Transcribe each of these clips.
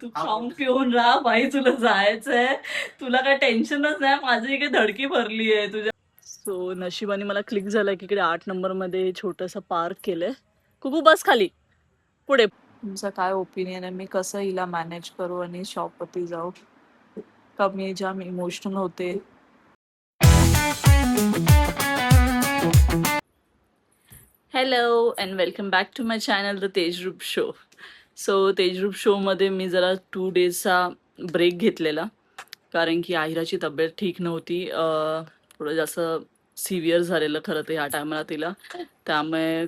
तू खाऊन पिऊन राहा बाई, तुला जायचंय, तुला काय टेन्शनच नाही. माझी काही धडकी भरली आहे तुझ्या. सो नशिबाने मला क्लिक झालंय की इकडे 8 नंबर मध्ये छोटस पार्क केलंय. कुकू बस खाली पुढे. तुमचा काय ओपिनियन आहे, मी कसं हिला मॅनेज करू आणि शॉपवरती जाऊ? का मी जाम इमोशनल होते. Hello and welcome back to my channel the Tejroop show. So Tejroop शोमध्ये मी जरा 2 डेजचा ब्रेक घेतलेला, कारण की आहिराची तब्येत ठीक नव्हती. थोडं जास्त सिव्हिअर झालेलं खरं तर ह्या टायमाला तिला. त्यामुळे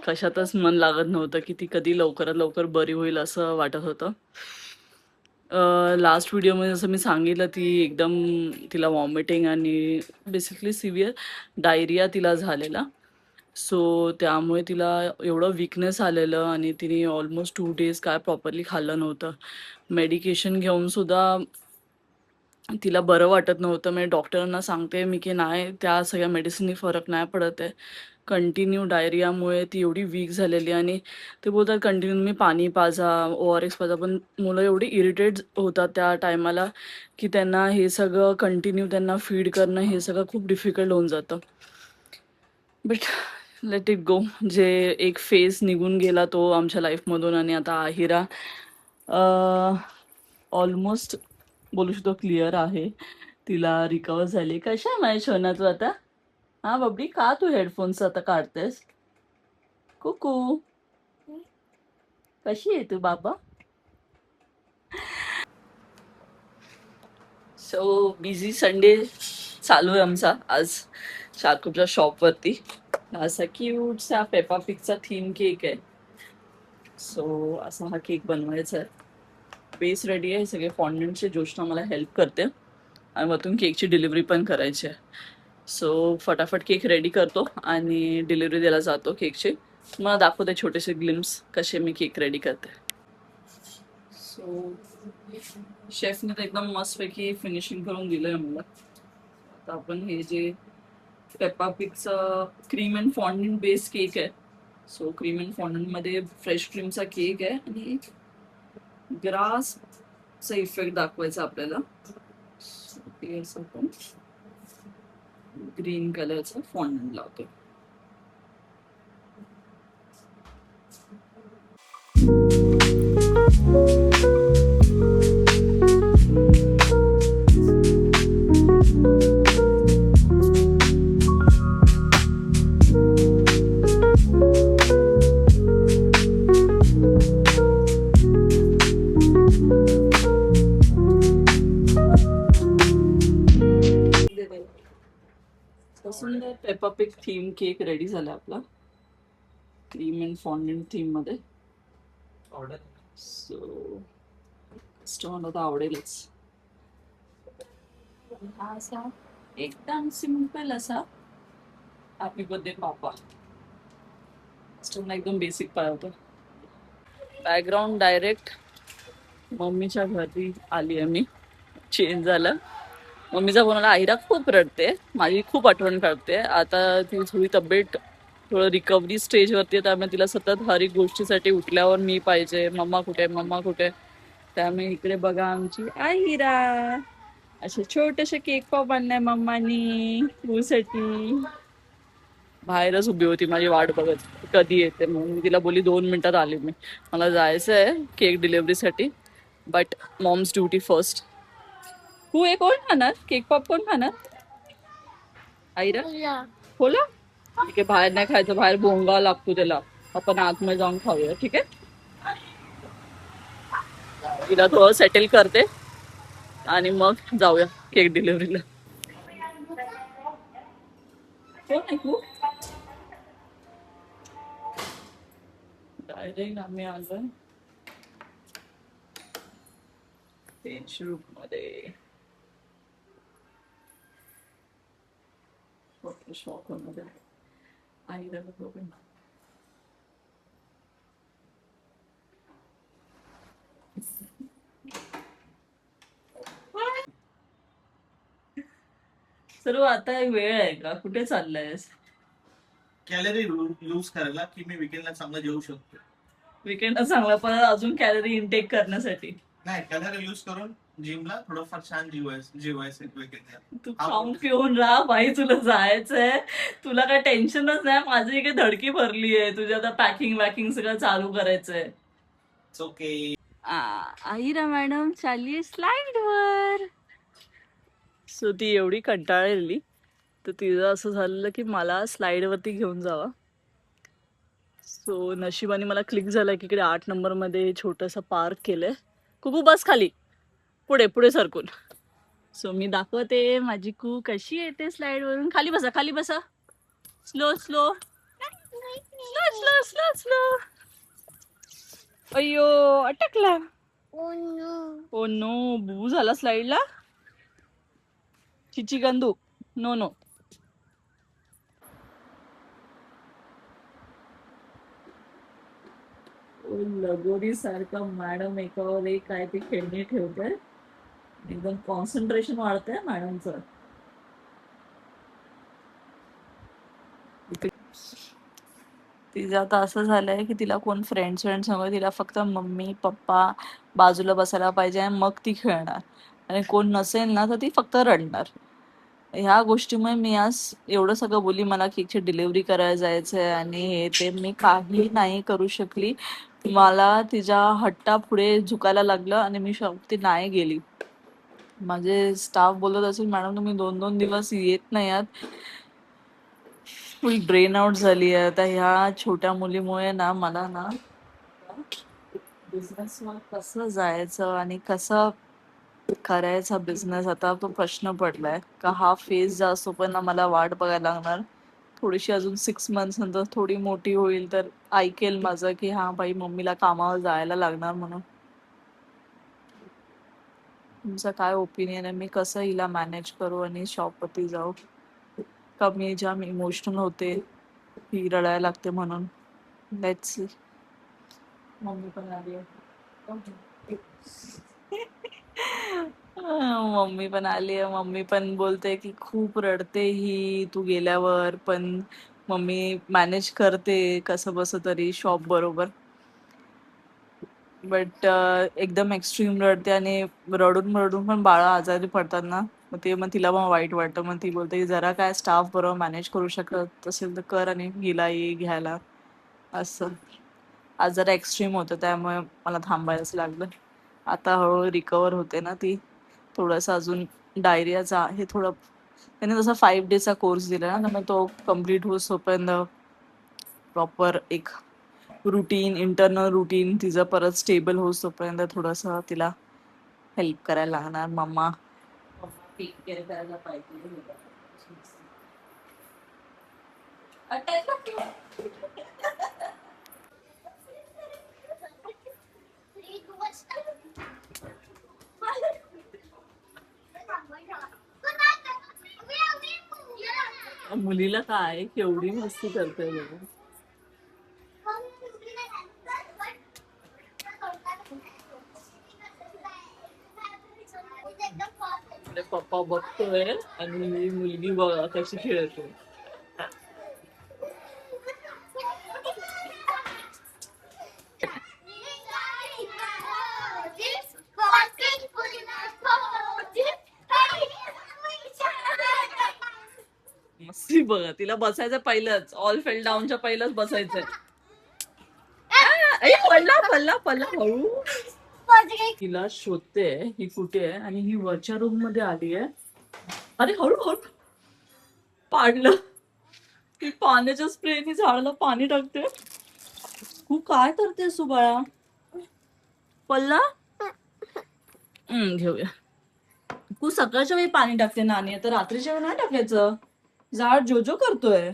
कशातच मन लागत नव्हतं की ती कधी लवकरात लवकर बरी होईल असं वाटत होतं. लास्ट व्हिडिओमध्ये जसं मी सांगितलं, ती एकदम तिला वॉमिटिंग आणि बेसिकली सिव्हिअर डायरिया तिला झालेला. सो त्यामुळे तिला एवढं वीकनेस आलेलं आणि तिने ऑलमोस्ट 2 डेज काय प्रॉपरली खाल्लं नव्हतं. मेडिकेशन घेऊनसुद्धा तिला बरं वाटत नव्हतं. म्हणजे डॉक्टरांना सांगते मी की नाही, त्या सगळ्या मेडिसिननी फरक नाही पडत आहे. कंटिन्यू डायरियामुळे ती एवढी वीक झालेली आणि ते बोलतात कंटिन्यू मी पाणी पाजा, ORS पाजा. पण मुलं एवढी इरिटेट होतात त्या टायमाला की त्यांना हे सगळं कंटिन्यू त्यांना फीड करणं हे सगळं खूप डिफिकल्ट होऊन जातं. But let it go. जे एक फेज निघून गेला तो आमच्या लाईफमधून, आणि आता आहिरा ऑलमोस्ट बोलू शकतो क्लिअर आहे. तिला रिकवर झाली. कशा आहे माझ्या शोना तू आता? हा बबडी, का तू हेडफोन्स आता काढतेस? कुकू कशी आहे तू बाबा? सो बिझी संडे चालू आहे आमचा आज शार्कुपच्या शॉपवरती. असा क्यूटसा पेपा पिगचा थीम केक आहे. सो असा हा केक बनवायचा आहे. बेस रेडी आहे, सगळे फॉन्डंटचे जोशना मला हेल्प करते आणि वरतून केकची डिलिव्हरी पण करायची आहे. सो फटाफट केक रेडी करतो आणि डिलिव्हरी द्यायला जातो केकची. मला दाखवते छोटेसे ग्लिम्स कसे मी केक रेडी करते. सो शेफने तर एकदम मस्तपैकी फिनिशिंग करून दिलंय मला. आता आपण हे जे पेपा पिगचं cream and fondant base cake आहे. सो क्रीम अँड फॉन्डंट मध्ये फ्रेश क्रीमचा केक आहे आणि ग्रासचा इफेक्ट दाखवायचा आपल्याला. ते असं आपण ग्रीन कलरचा फॉन्डंट लावतो. सुंदर Peppa pig theme cake ready झाला आपला, क्रीम अँड फॉन्डंट थीम मध्ये. सो कस्टमरला तर आवडेलच. हा असा एकदम सिंपल असा हॅपी बर्थडे पापा. कस्टमरला एकदम बेसिक पाहिजे. बॅकग्राऊंड डायरेक्ट मम्मीच्या घरी आली आहे मी, चेंज झालं. मम्मीचा फोन आला, आईरा खूप रडते, माझी खूप आठवण काढते. आता ती थोडी तब्येत थोडं रिकव्हरी स्टेजवरती आहे, त्यामुळे तिला सतत हर एक गोष्टीसाठी उठल्यावर मी पाहिजे, मम्मा कुठे मम्मा कुठे. त्यामुळे इकडे बघा आमची आईरा असे छोटेसे केक पॉप आणलाय मम्मानी तूसाठी. बाहेरच उभी होती माझी वाट बघत कधी येते म्हणून. मी तिला बोली 2 मिनिटात आली मी, मला जायचं आहे केक डिलिव्हरीसाठी. But mom's duty first. तू एक कोण खाणार केक पॉप, कोण खाणार? आईरा बोला ठीक आहे, बाहेर नाही खायचं, बाहेर भोंगा लागतो त्याला, आपण आतमध्ये जाऊन खाऊया. ठीक आहे, तिला थोडं सेटल करते आणि मग जाऊया केक डिलिव्हरीला. कोण आहे तू? डायरेक्ट आम्ही आलोय तेजरूप मध्ये. शॉप मध्ये आईला बघून सर्व. आता वेळ आहे का? कुठे चाललायस? कॅलरी लूज करायला की मी विकेंडला चांगलं जेवू शकतो. विकेंड चांगला पण अजून कॅलरी इनटेक करण्यासाठी नाही कॅलरी यूज करून जिमला थोडंफार छान जीवायचं weekend. तू खाऊन पिऊन राहा बाई, तुला जायचंय, तुला काय टेन्शनच नाही. माझी काही धडकी भरली आहे, तुझ्या आता पॅकिंग वॅकिंग सगळं चालू करायचंय. ओके. आईरा मॅडम चालली स्लाइड वर. सो ती एवढी कंटाळलेली, तर तिचं असं झालेलं की मला स्लाइड वरती घेऊन जावा. सो नशिबाने मला क्लिक झालं की इकडे 8 नंबरमध्ये छोटंसं पार्क केलंय. कुकू बस खाली, पुढे पुढे सरकून. सो मी दाखवते माझी कू कशी येते स्लाइड वरून. खाली बसा, खाली बसा. Slow slow slow slow slow slow. अय्यो अटकला. ओ नो, बू झाला स्लाइडला. Chichi गंदू, no no. लगोरी सारखं मॅडम एकावर एक काय ती खेळणी ठेवते. एकदम कॉन्सन्ट्रेशन वाढतंय मॅडमचं. तिचं आता असं झालंय की तिला कोण फ्रेंड्स सांगू, तिला फक्त मम्मी पप्पा बाजूला बसायला पाहिजे आणि मग ती खेळणार. आणि कोण नसेल ना तर ती फक्त रडणार. ह्या गोष्टीमुळे मी आज एवढं सगळं बोलली, मला केकची डिलिव्हरी करायला जायचंय आणि हे ते, मी काही नाही करू शकली. मला तिच्या हट्टा पुढे झुकायला लागलं आणि मी शेवटी नाही गेली. माझे स्टाफ बोलत असेल मॅडम तुम्ही 2-2 दिवस येत नाही आहात. फुल ड्रेन आउट झाली आहे आता ह्या छोट्या मुलीमुळे ना. मला ना बिझनेसवर कसं जायचं आणि कसं करायचा बिझनेस, आता तो प्रश्न पडलाय. का हा फेज जास्त पण ना मला वाट बघायला लागणार. थोडीशी अजून 6 मंथ्स नंतर थोडी मोठी होईल तर ऐकेल माझं की हा बाई मम्मीला कामावर जायला लागणार म्हणून. तुमचं काय ओपिनियन आहे, मी कसं हिला मॅनेज करू आणि शॉपवरती जाऊ? का मी जाम इमोशनल होते, ही रडायला लागते म्हणून. Let's see. मम्मी पण आली आहे. मम्मी पण आली आहे. मम्मी पण बोलते की खूप रडते ही तू गेल्यावर, पण मम्मी मॅनेज करते कसं बसं तरी शॉप बरोबर. बट एकदम एक्स्ट्रीम रडते आणि रडून रडून पण बाळा आजारी पडतात ना, मग तिला पण वाईट वाटतं. मग ती बोलते की जरा काय स्टाफ बरोबर मॅनेज करू शकत असेल तर कर आणि हिला ये घ्यायला असं. आज जरा एक्स्ट्रीम होतं त्यामुळे मला थांबायलाच लागलं. आता हळूहळू रिकवर होते ना ती. थोडंसं अजून डायरियाचा आहे थोडं. त्याने जसा 5 डेजचा कोर्स दिला ना, तर मग तो कम्प्लीट होईपर्यंत प्रॉपर एक रुटीन, इंटरनल रुटीन तिचं परत स्टेबल होईपर्यंत थोडंसं तिला हेल्प करायला लागणार. मम्मा टेक केअर करायला पाहिजे. मुलीला काय केवढी मस्ती करते बघ. इकडे पप्पा बघतोय आणि ही मुलगी बघा कशी खेळते. मस्ती बघा, तिला बसायचं पहिलंच, ऑल फेल डाऊनच्या पहिलंच बसायचंय. पडला पडला पडला हळू. तिला शोधते ही कुठे आहे आणि ही वरच्या रूम मध्ये आली आहे. अरे हळू हळू पाडलं. ती पाण्याच्या स्प्रेनी झाडाला पाणी टाकते. तू काय करतेस तू बाळा? पल्ला घेऊया. तू सकाळच्या वेळी पाणी टाकते नानी, आता रात्रीच्या वेळी नाही टाकायचं. झाड जोजो करतोय.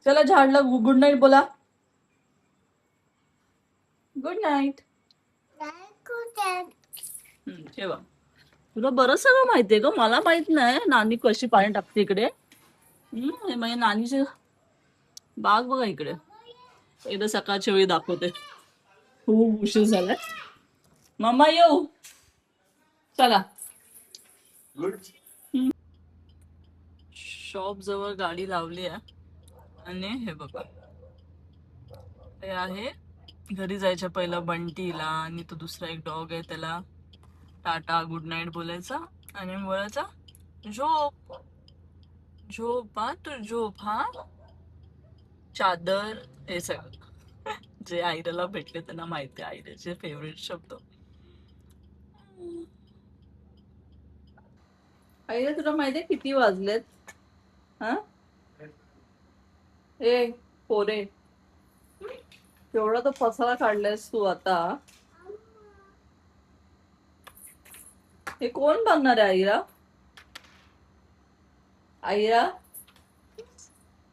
चला झाडला गुड नाईट बोला. Good night. ठेवा. तुला बरं सगळं माहितीये ग, मला माहित नाही नानी कशी पाणी टाकते इकडे. हे माझ्या नानीचे बाग बघा इकडे. एकदा सकाळच्या वेळी दाखवते. खूप उशीर झालाय. मम्मा येऊ चला. शॉप जवळ गाडी लावली आहे आणि हे बघा हे आहे घरी जायच्या पहिला बंटीला आणि तो दुसरा एक डॉग आहे त्याला टाटा गुड नाईट बोलायचा आणि बोलायचा झोप झोप हा तू झोप हा चादर हे सगळं जे आयराला भेटले त्यांना माहिती आहे आयराचे फेवरेट शब्द. आईला तुला माहितीये किती वाजलेत? हा ए पोरे केवढा तो पसारा काढलायस तू आता. हे कोण बनणार आहे आईरा? आईरा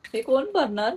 हे कोण बनणार?